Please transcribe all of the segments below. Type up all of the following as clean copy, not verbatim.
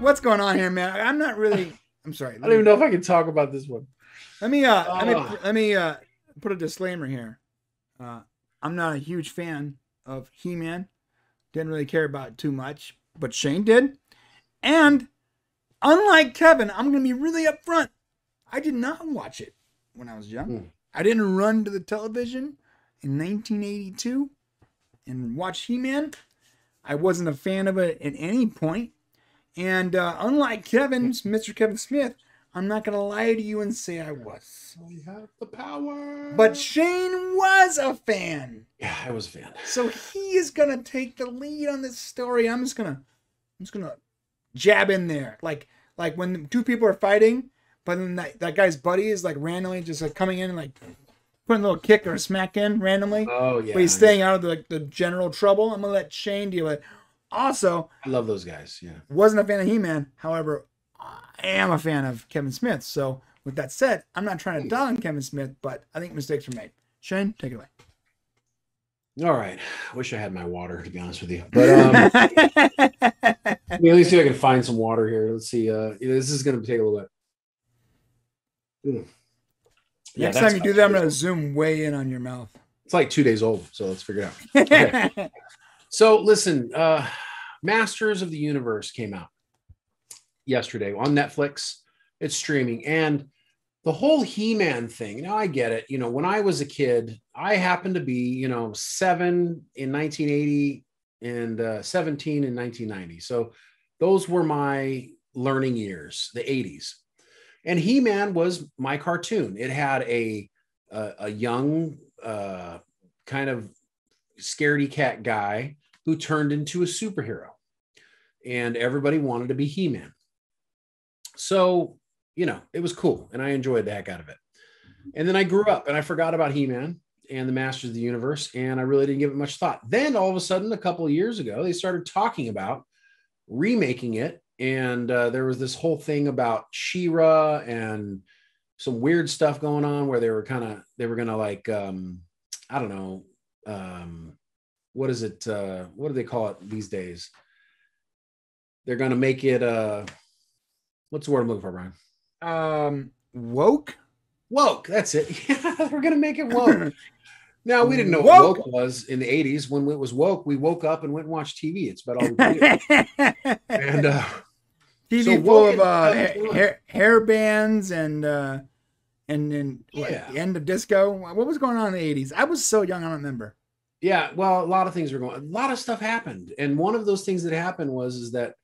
What's going on here, man? I'm not really. I'm sorry. I don't even know if I can talk about this one. Let me put a disclaimer here. I'm not a huge fan of He-Man. Didn't really care about it too much, but Shane did. And unlike Kevin, I'm going to be really upfront. I did not watch it when I was young. I didn't run to the television in 1982 and watch He-Man. I wasn't a fan of it at any point. And unlike Mr. Kevin Smith, I'm not going to lie to you and say I was. We have the power. But Shane was a fan. Yeah, I was a fan. So he is going to take the lead on this story. I'm just going to jab in there. Like when two people are fighting, but then that guy's buddy is like randomly just like coming in and like putting a little kick or a smack in randomly. Oh, yeah. But he's staying out of the general trouble. I'm going to let Shane deal with it. Also, I love those guys. Yeah. Wasn't a fan of He-Man. However, I am a fan of Kevin Smith. So with that said, I'm not trying to dog on Kevin Smith, but I think mistakes were made. Shane, take it away. All right. Wish I had my water, to be honest with you. But at least see if I can find some water here. Let's see. This is going to take a little bit. Next time you do that, I'm going to zoom way in on your mouth. It's like 2 days old, so let's figure it out. Okay. So listen, Masters of the Universe came out yesterday on Netflix. It's streaming, and the whole He-Man thing. Now I get it. When I was a kid, I happened to be, 7 in 1980 and 17 in 1990. So those were my learning years, the 80s. And He-Man was my cartoon. It had a young kind of scaredy cat guy who turned into a superhero, and everybody wanted to be He-Man. So, it was cool, and I enjoyed the heck out of it. And then I grew up and I forgot about He-Man and the Masters of the Universe, and I really didn't give it much thought. Then all of a sudden, a couple of years ago, they started talking about remaking it. And there was this whole thing about She-Ra and some weird stuff going on where they were going to like, I don't know, what is it? What do they call it these days? They're going to make it, what's the word I'm looking for, Brian? Woke? Woke, that's it. Yeah, we're going to make it woke. Now, we didn't know what woke was in the 80s. When it was woke, we woke up and went and watched TV. It's about all we could do. And TV so full of hair bands and the end of disco. What was going on in the 80s? I was so young, I don't remember. Yeah, well, a lot of things were going on. A lot of stuff happened. And one of those things that happened was that,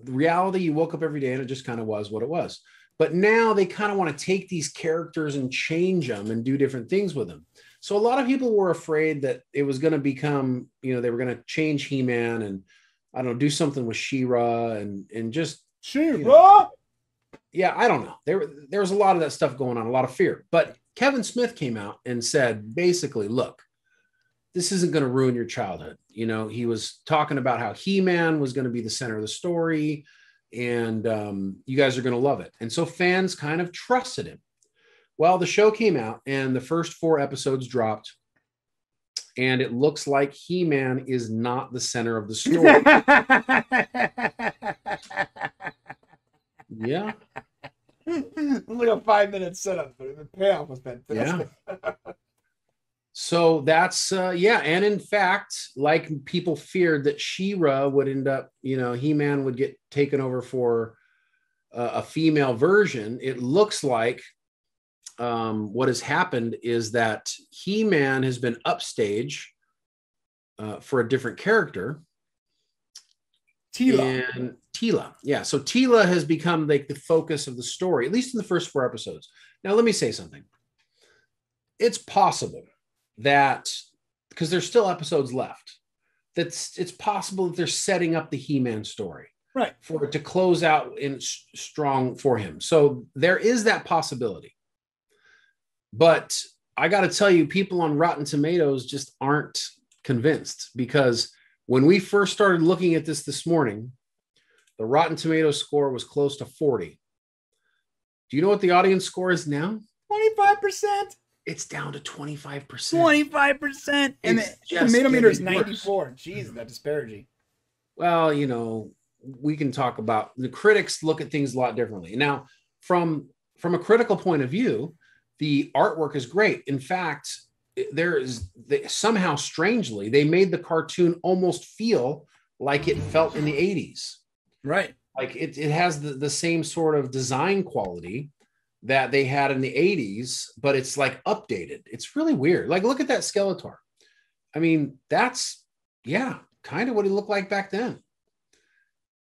the reality, you woke up every day and it just kind of was what it was. But now they kind of want to take these characters and change them and do different things with them. So a lot of people were afraid that it was going to become, they were going to change He-Man and, I don't know, do something with She-Ra and just... She-Ra? Yeah, I don't know. There was a lot of that stuff going on, a lot of fear. But Kevin Smith came out and said, basically, look, this isn't going to ruin your childhood. He was talking about how He-Man was going to be the center of the story, and you guys are going to love it. And so fans kind of trusted him. Well, the show came out, and the first 4 episodes dropped, and it looks like He-Man is not the center of the story. Yeah. It was like a 5-minute setup, but the payoff was fantastic. Yeah. So that's, and in fact, like people feared that She-Ra would end up, He-Man would get taken over for a female version. It looks like what has happened is that He-Man has been upstage for a different character. Teela. Yeah. So Teela has become like the focus of the story, at least in the first 4 episodes. Now, let me say something. It's possible that, because there's still episodes left, it's possible that they're setting up the He-Man story, right, for it to close out in strong for him. So there is that possibility. But I got to tell you, people on Rotten Tomatoes just aren't convinced, because when we first started looking at this morning, the Rotten Tomatoes score was close to 40. Do you know what the audience score is now? 25%. It's down to 25%. 25%. And the tomato meter is 94. Jeez, that disparity. Well, we can talk about the critics look at things a lot differently. Now, from a critical point of view, the artwork is great. In fact, somehow strangely, they made the cartoon almost feel like it felt in the 80s. Right. Like it has the same sort of design quality that they had in the 80s, but it's like updated. It's really weird. Like, look at that Skeletor. I mean, that's, yeah, kind of what he looked like back then.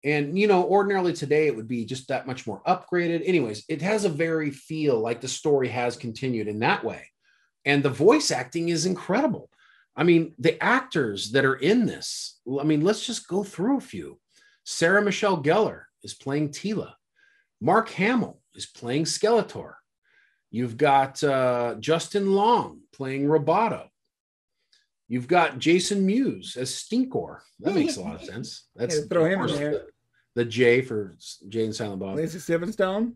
And, you know, ordinarily today it would be just that much more upgraded. Anyways, it has a very feel like the story has continued in that way. And the voice acting is incredible. I mean, the actors that are in this, I mean, let's just go through a few. Sarah Michelle Gellar is playing Teela. Mark Hamill is playing Skeletor. You've got Justin Long playing Roboto. You've got Jason Mewes as Stinkor. That makes a lot of sense. That's yeah, throw him in there. The J for Jay and Silent Bob. Lacey Silverstone,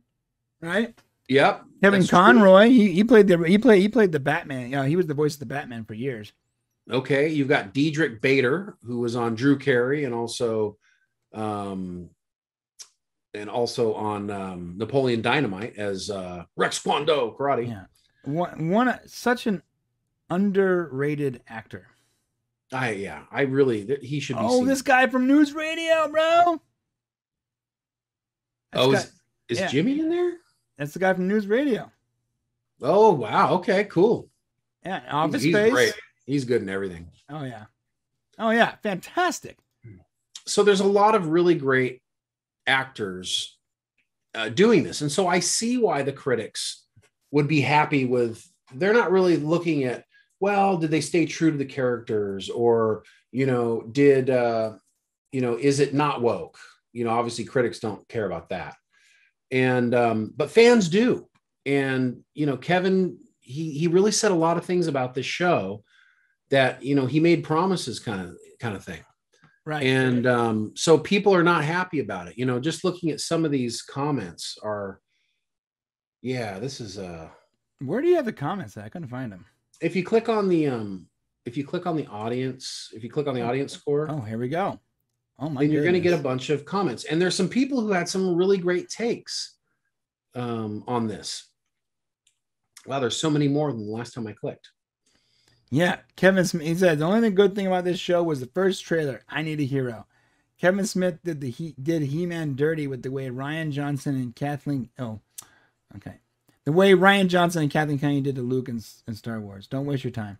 right? Yep. Kevin Conroy. He played the Batman. Yeah, he was the voice of the Batman for years. Okay, you've got Diedrich Bader, who was on Drew Carey and also on Napoleon Dynamite as Rex Kwon Do Karate. Yeah, such an underrated actor. I really, he should be. Oh, this guy from News Radio, bro. Is Jimmy in there? That's the guy from News Radio. Oh wow, okay, cool. Yeah, Office He's Space. Great. He's good in everything. Oh yeah, fantastic. So there's a lot of really great actors doing this, and so I see why the critics would be happy with. They're not really looking at, well, did they stay true to the characters, or is it not woke? Obviously critics don't care about that, and but fans do. And Kevin, he really said a lot of things about this show that he made promises kind of thing. Right. And so people are not happy about it. Just looking at some of these comments are, this is where do you have the comments at? I couldn't find them. If you click on the audience score. Oh, here we go. Oh my! Then you're going to get a bunch of comments, and there's some people who had some really great takes on this. Wow, there's so many more than the last time I clicked. Yeah, Kevin Smith, he said the only good thing about this show was the first trailer. I Need a Hero. Kevin Smith did He-Man dirty with the way Rian Johnson and Kathleen. Oh, okay. The way Rian Johnson and Kathleen Kennedy did to Luke in Star Wars. Don't waste your time.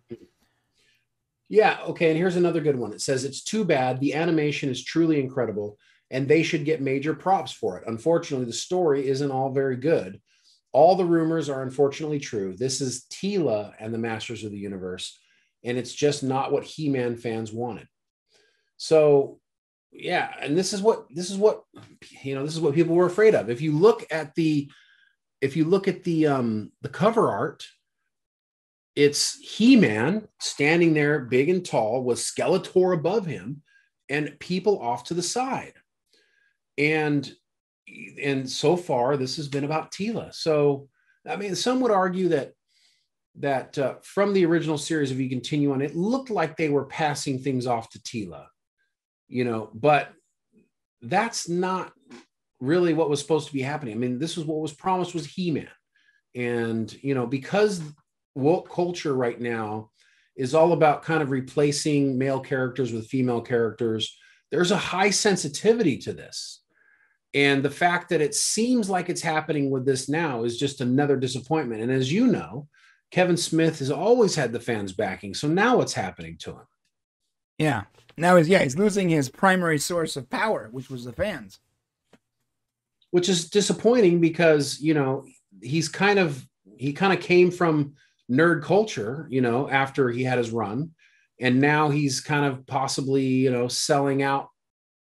Yeah, okay, and here's another good one. It says, it's too bad. The animation is truly incredible, and they should get major props for it. Unfortunately, the story isn't all very good. All the rumors are unfortunately true. This is Teela and the Masters of the Universe, and it's just not what He-Man fans wanted. So, yeah, and this is what people were afraid of. If you look at the cover art, it's He-Man standing there big and tall with Skeletor above him and people off to the side. And so far, this has been about Teela. So, I mean, some would argue that from the original series, if you continue on, it looked like they were passing things off to Teela, but that's not really what was supposed to be happening. I mean, this was what was promised was He-Man. And, because woke culture right now is all about kind of replacing male characters with female characters, there's a high sensitivity to this. And the fact that it seems like it's happening with this now is just another disappointment. And as you know, Kevin Smith has always had the fans backing. So now what's happening to him? Yeah. Now he's losing his primary source of power, which was the fans. Which is disappointing because, he kind of came from nerd culture, after he had his run. And now he's kind of possibly, selling out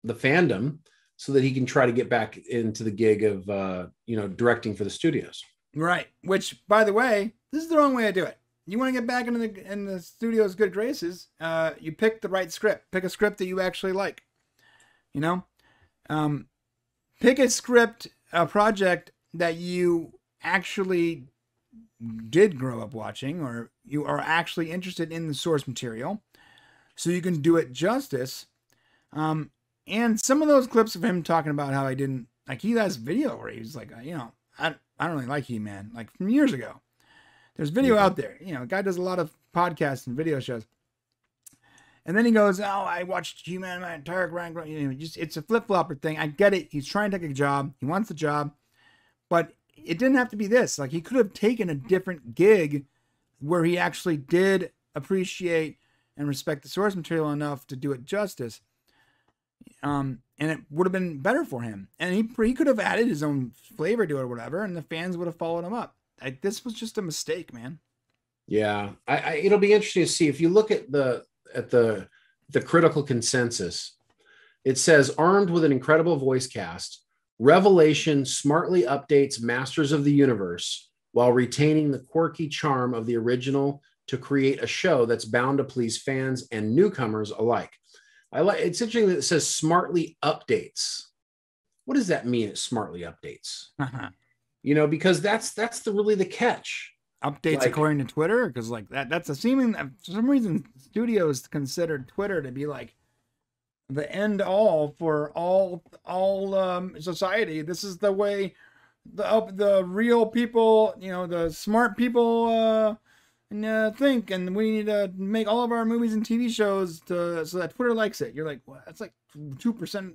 the fandom so that he can try to get back into the gig of, directing for the studios. Right. Which, by the way, this is the wrong way to do it. You want to get back in the studio's good graces, you pick the right script. Pick a script that you actually like. Pick a script, a project that you actually did grow up watching, or you are actually interested in the source material, so you can do it justice. And some of those clips of him talking about how he has video where he's like, I don't really like He-Man, like from years ago. There's video out there. The guy does a lot of podcasts and video shows. And then he goes, "Oh, I watched He-Man my entire grind." It's a flip-flopper thing. I get it. He's trying to take a job. He wants the job. But it didn't have to be this. Like, he could have taken a different gig where he actually did appreciate and respect the source material enough to do it justice. And it would have been better for him. And he could have added his own flavor to it or whatever, and the fans would have followed him up. This was just a mistake, man. Yeah. It'll be interesting to see. If you look at the critical consensus, it says, armed with an incredible voice cast, Revelation smartly updates Masters of the Universe while retaining the quirky charm of the original to create a show that's bound to please fans and newcomers alike. It's interesting that it says smartly updates. What does that mean? It smartly updates. Because that's really the catch. Updates according to Twitter, because like that's assuming that for some reason studios considered Twitter to be like the end all for all society. This is the way the real people, the smart people think, and we need to make all of our movies and TV shows so that Twitter likes it. You're like, what? That's like 2%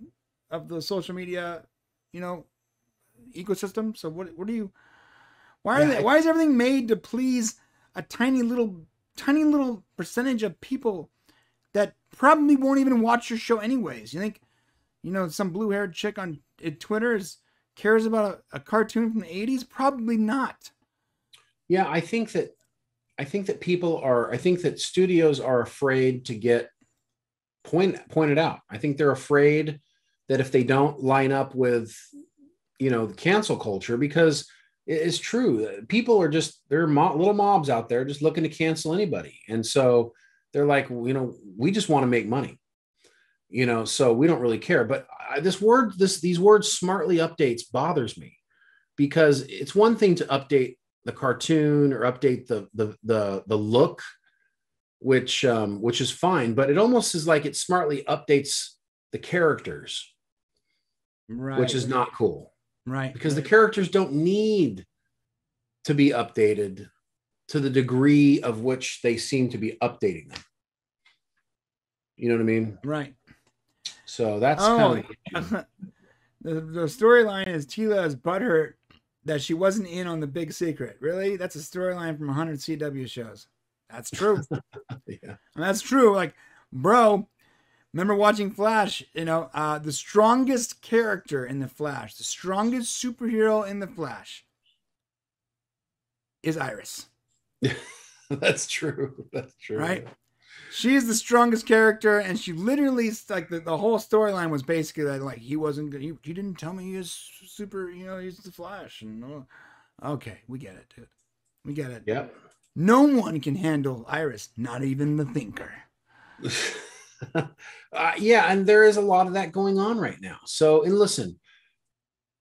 of the social media, ecosystem. So what do you? Why is everything made to please a tiny little percentage of people that probably won't even watch your show anyways? You think, some blue-haired chick on Twitter cares about a cartoon from the 80s? Probably not. Yeah, I think that studios are afraid to get pointed out. I think they're afraid that if they don't line up with, the cancel culture, because it's true. People are little mobs out there just looking to cancel anybody. And so they're like, we just want to make money, so we don't really care. But these words smartly updates bothers me, because it's one thing to update the cartoon or update the look, which is fine, but it almost is like it smartly updates the characters, right, which is not cool. Right. Because the characters don't need to be updated to the degree of which they seem to be updating them. You know what I mean? Right. So that's kind of the storyline is Teela is butthurt that she wasn't in on The Big Secret. Really? That's a storyline from 100 CW shows. That's true. Yeah. And that's true. Like, bro, remember watching Flash, the strongest character in the Flash, the strongest superhero in the Flash is Iris. That's true. That's true. Right? She's the strongest character, and she literally, like, the whole storyline was basically that, like, he wasn't good. He didn't tell me he is super, he's the Flash. And okay, we get it, dude. We get it. Yep. No one can handle Iris, not even the Thinker. Yeah, and there is a lot of that going on right now. So, and listen,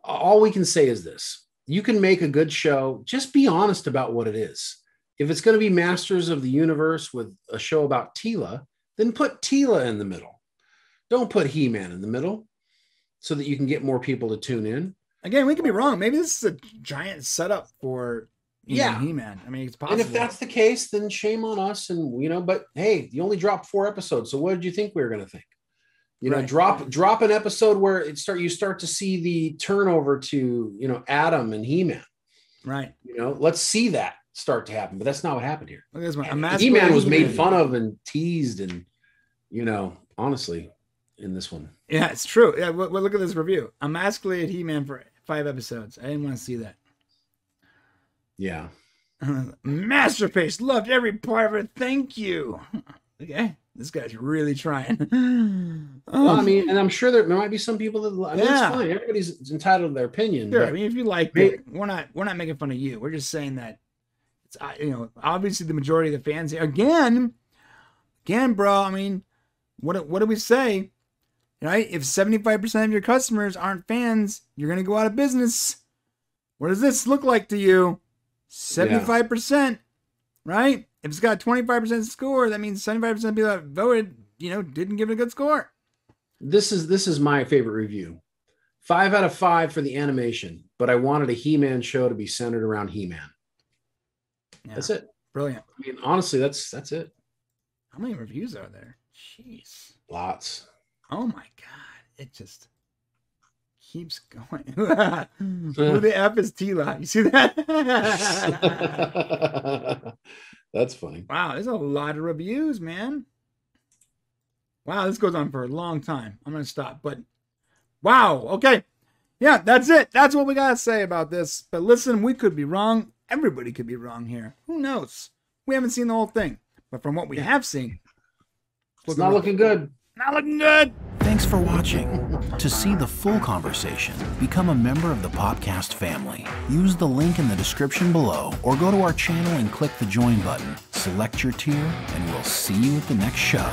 all we can say is this: you can make a good show. Just be honest about what it is. If it's going to be Masters of the Universe with a show about Teela, then put Teela in the middle. Don't put He-Man in the middle, so that you can get more people to tune in. Again, we could be wrong. Maybe this is a giant setup for He-Man. I mean, it's possible. And if that's the case, then shame on us. And but hey, you only dropped 4 episodes. So what did you think we were going to think? Right. Drop an episode where you start to see the turnover to Adam and He-Man. Right. Let's see that start to happen. But that's not what happened here. Look at this He-Man was made fun of and teased, and honestly, in this one. Yeah, it's true. Yeah, well, look at this review. Emasculated He-Man for 5 episodes. I didn't want to see that. Yeah. Masterpiece. Loved every part of it. Thank you. Okay. This guy's really trying. Well, I mean, and I'm sure there might be some people that it's fine. Everybody's entitled to their opinion. Sure. I mean, if you like it, we're not making fun of you. We're just saying that it's obviously the majority of the fans again, bro. I mean, what do we say? Right? If 75% of your customers aren't fans, you're gonna go out of business. What does this look like to you? 75%, right? If it's got a 25% score, that means 75% of people that voted, didn't give it a good score. This is my favorite review. 5 out of 5 for the animation, but I wanted a He-Man show to be centered around He-Man. Yeah, that's it. Brilliant. I mean, honestly, that's it. How many reviews are there? Jeez. Lots. Oh my God. It just keeps going. Who the F is T-Lot? You see that? That's funny. Wow, there's a lot of reviews, man. Wow, this goes on for a long time. I'm going to stop, but wow. Okay. Yeah, that's it. That's what we got to say about this. But listen, we could be wrong. Everybody could be wrong here. Who knows? We haven't seen the whole thing. But from what we have seen, it's not looking good. Not looking good. Thanks for watching. To see the full conversation, become a member of the Popcast family. Use the link in the description below or go to our channel and click the join button. Select your tier and we'll see you at the next show.